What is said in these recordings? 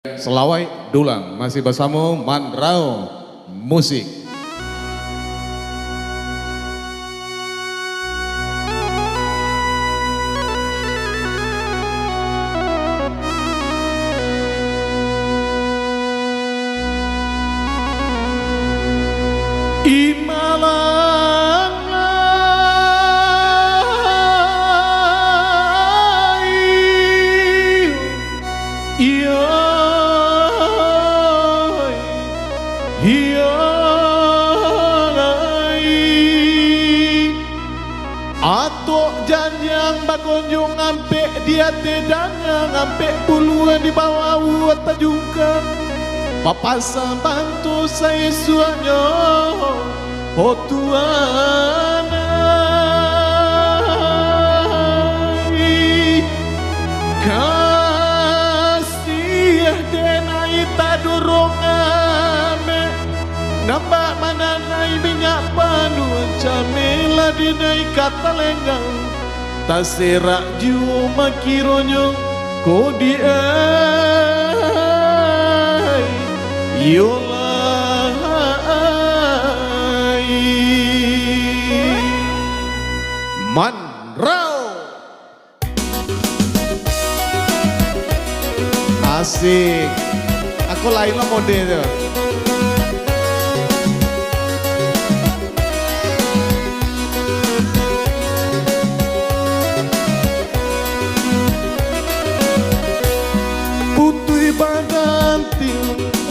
Selawai Dulang masih bersama Mandrao Musik. Atok janjang bakunjung ngampek dia tedanya ngampek puluhan di bawah wata juga papasa bantu saya suanya oh Tuhan kasih denai tadurongame nambah mana nai minyak panuan camela dinai kata lenggang taserak juma kironyo kodi ai yolai Mandrao asik. Aku lain lah modelnya. Putui bagantil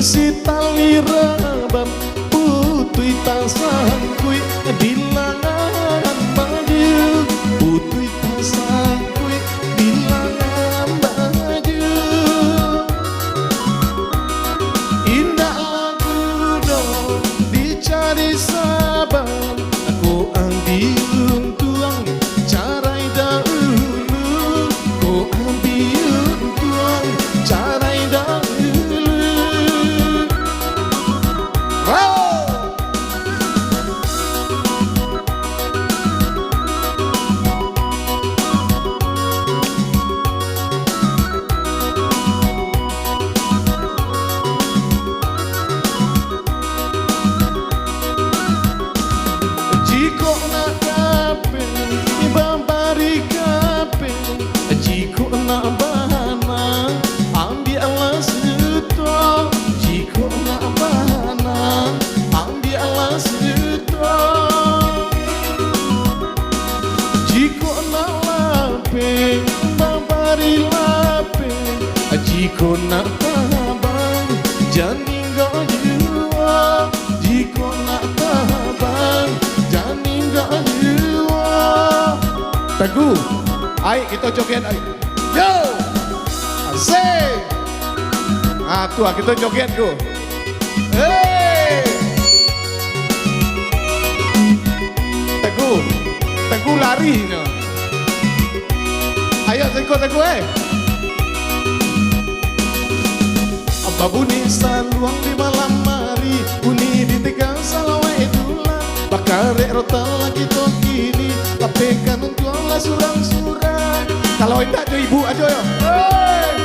si tali rabam putui tasangkui bilangan baju putui tasangkui bilangan baju indah lagu dong dicari sabar aku ambil tuang carai dahulu ku ambil tuang carai dahulu jiko nak kape ibambari kape jiko nak bahana ambillah seto jiko nak bahana ambillah seto jiko nak lape ibambari lape jiko nak tabang janinggo jua jiko nak tabang janinggo jua. Teguh, ayo kita joget ayo. Yo, asik. Ah tuh kita joget go. Hey, Teguh, Teguh lari no. Ayo Teguh Babuni saluang di malam hari Uni di tegang salawai dulang Bakarek rotal lagi toh kini Lapekan untuk Allah surang-surang Kalau indah jo ibu aja yo. Hey!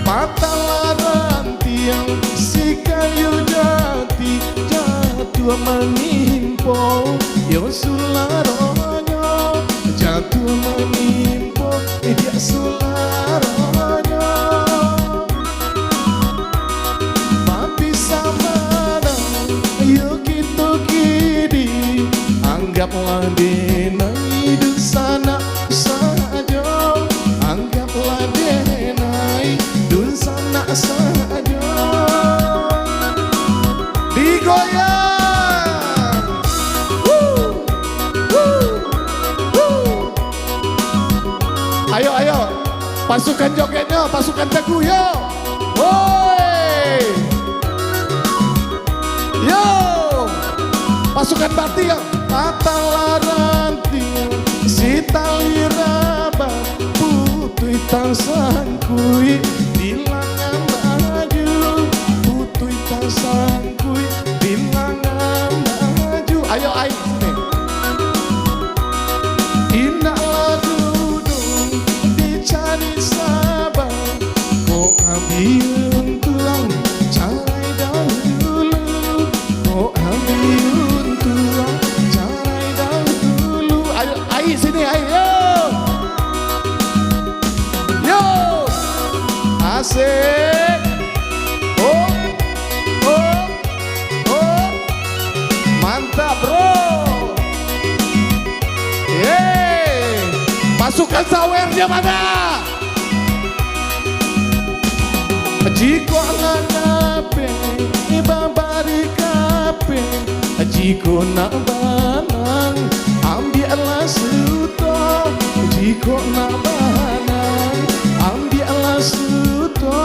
Patalaran tiang si kayu jati Jatuh menimpo Yo sularonyo Jatuh menimpo Dia sularonyo anggaplah denai dun sana saja anggaplah denai dun sana saja digoyang Ayo pasukan jogetnya pasukan Teguh yo. Woi yo pasukan Bakti yo. Patalaranti si tali raba putui tasangkui bilangan baju putui tasangkui bilangan baju ayo sini indah lagu dong dicari sabar kok ambil ambil tulang carai dahulu, oh ambil tulang carai dahulu. Ayo, ayo sini, ayo. Yo, asik. Oh, oh, oh, mantap bro. Yeay, masukkan sawernya mana? Jiko nak nape, ibabari kape. Jiko nak banang, ambillah suto. Jiko nak banang, ambillah suto.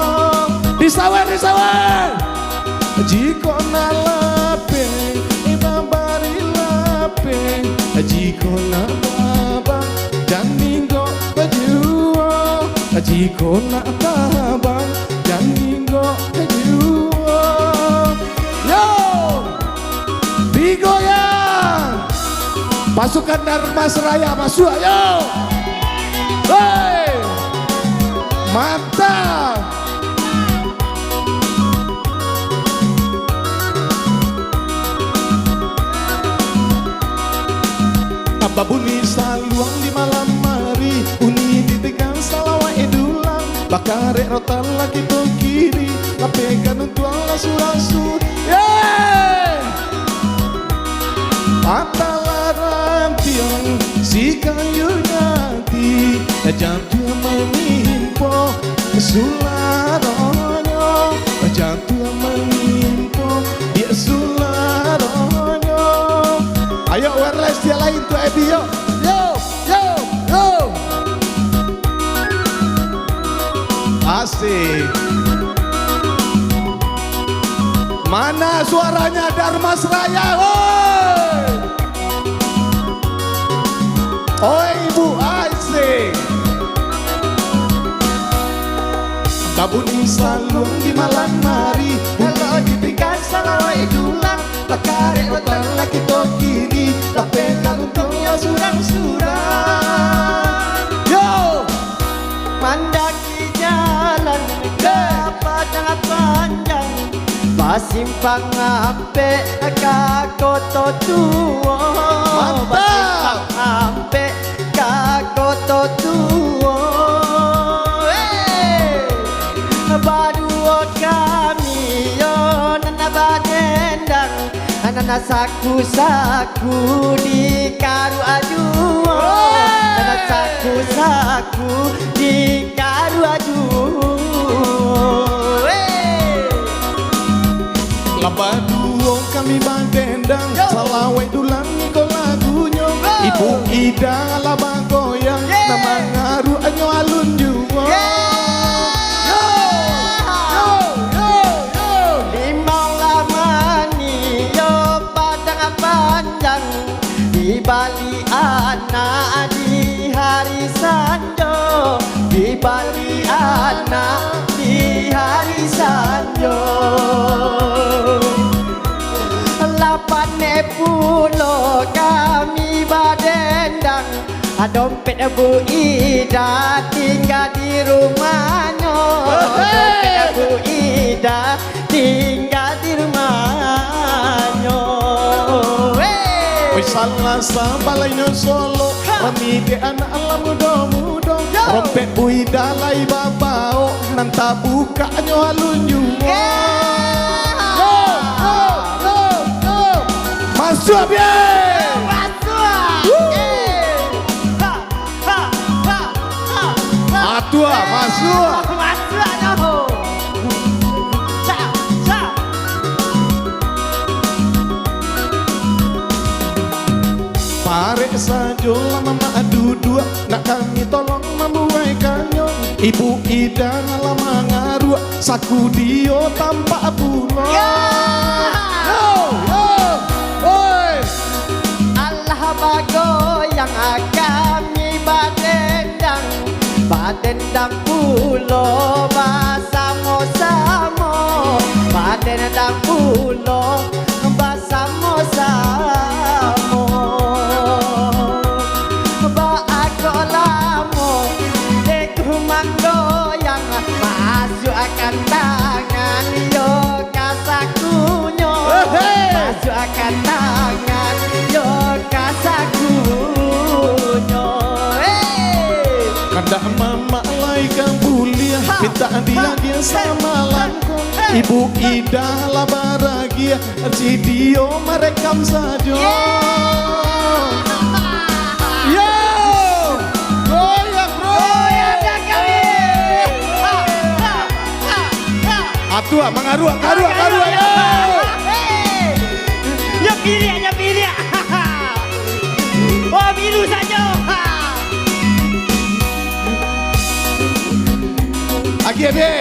Disawer, disawer. Jiko nak lape, ibabari lape. Jiko nak babang, dan minggu baju. Jiko nak babang, dan minggu baju. Yo, digoyang. Pasukan Dharma Seraya masuk, ayo. Hei, mantap. Babuni saluang di malam hari, uni ditegang salawai dulang, bakare rotan lagi to kiri, lapekan untuk Allah surasu. Yeay, patah rantiang si kayu nyati, jatuh menimpo sularonyo, jatuh menimpo dia sularonyo. Ayo wireless dia lain tuh Ebi, yo, yo, yo, yo. Asik. Mana suaranya Dharma Seraya, woi. Oh ibu, asik. Babuni salung di malam hari, kalau ditinggal salawai dulang, bakare otak lagi to kiri, lapekan untungnya surang-surang. Yo, Mandaki jalan ke padang panjang, pasimpang ampe kakoto tuo. Mantap. Pasimpang ampe kakoto tuo. Baduo kami yo nana badendang, nana saku-saku di karu aduo. Nana saku-saku di karu aduo. Labaduo kami bandendang, salawai dulang niko lagunya. Ibu Ida laba goyang, nama ngaru anyo alun juo. Di Bali anak di hari Sanjo, di Bali anak di hari Sanjo. 8 pulau kami badendang, dompet Bu Ida tinggal di rumahnya. Dompet Bu Ida tinggal di rumahnya. Salah sabalainya solo, ramide anak alam muda-muda. Rompet buida lai babao, nanta bukanya alun juo. Go, go, go, go. Masuk biar. Atua, masuk. Parek sajo lama adu dua, nak kami tolong membuai kanyo. Ibu Ida lama ngaruh, saku dio tampak pulau. Yo, yo, oi. Allah bago yang kami badendang, badendang pulau basamo-samo, badendang pulau basamo-samo. Masuk akan tangan yo kasakunyo masuk akan tangan yo kasakunyo Kada mama laika bulia minta dia sama langko Ibu Ida lah bahagia Arcidio merekam saja Yo! Goyang bro! Atua, mengarua, karua, yo! Ya pilih. Oh biru saja. Lagi Ebe!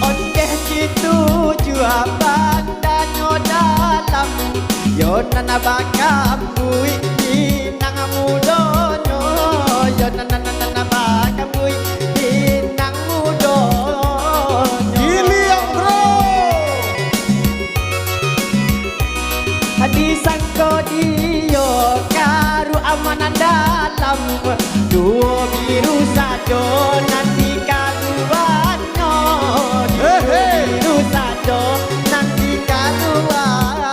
Ondeh gitu jua bandanyo dalam yo nana bakam bui binang mudonyo yo nana bakam bui binang mudonyo Giliang bro! Hadi sangko dio karu amanan dalam duo biru sajo nanti karuanyo biru sajo nanti karuanyo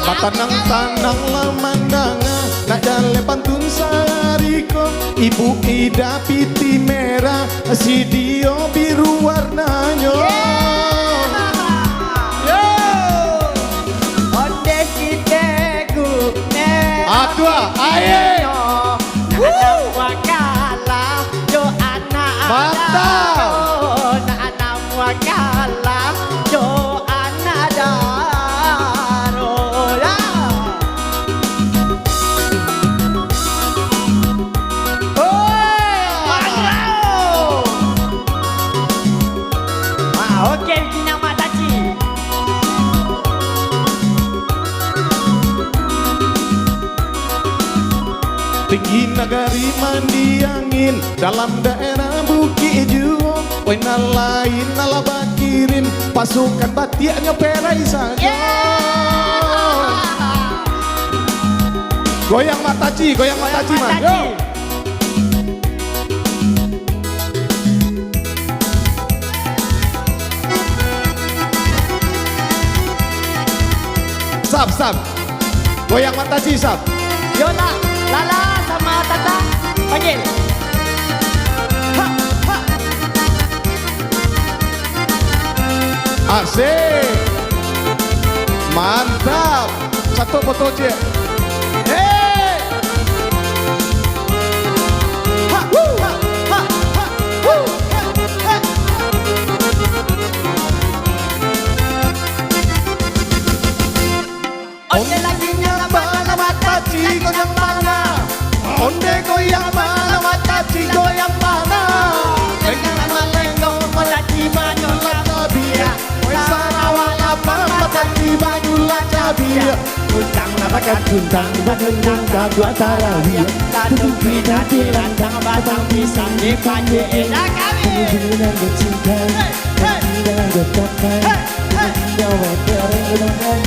Patanang-tanang lamandanga nak jale pantun sariko Ibu Ida piti merah Arcidio biru warnanya Onde kitegu ne Atua, aye! anak wakala yo anak Mantap! anak wakala yo anak daro ya oke kina mataci Tinggi nagari mandi angin dalam daerah Bukit Juong Wena lain nala bakirin pasukan batiaknya perai saja Goyang mataci man! Yo! Sab! Goyang mataci, Sab! Yola, Lala sama Tata panggil. Ha, ha. Asik! Mantap! Satu foto je. Hey! Ha, ha, ha, ha, hu, ha, ha. Onde lagi nyala bala mataci goyang mana? Onde goyang mana mataci goyang mana Dengan malengo mataci manyola tabia. Sarawala mataci banyula cabia Tuntang labakan tuntang Tuntang kadua tarawih Tatu pita tirantang batang pisang di panji enak kami Dengan bercinta Dengan berkata Jawab berenang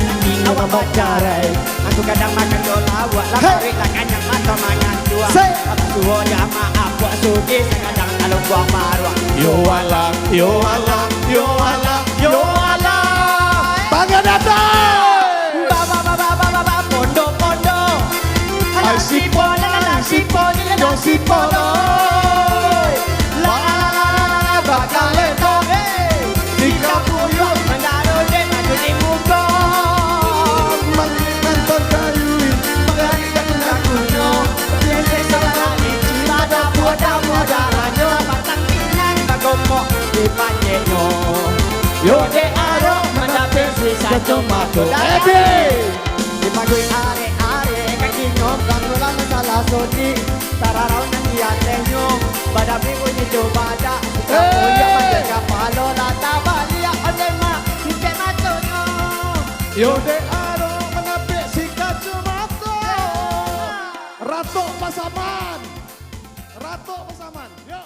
Nama bacarai Aku kadang makan dola Buat lapari Takkan yang mata makan dua Say. Aku suruh ya maaf Buat sudi Kadang kalau buang maruah Yo alam, yo alam, yo alam, yo alam Tangan atas! Pondo Ay, sipon, Yo sipon La bakal leto Jika puyuh Mendaro de maju di muka Mengantar kayu Mengarikan lagunya Biasa salani Pada muda ranyo Batang pinang bagomok Di panjenyo Yo de aro Mendapi sisa cuma Ebe! Di pagui are Kaki nyom Kanulang salah sodi Tararau nang diatehnya Pada minggu itu pada Suka punya Menjaga palo Lata balia Onema Hingga matonyo Yo de aro menapik si kacamata Ratu Pasaman Yo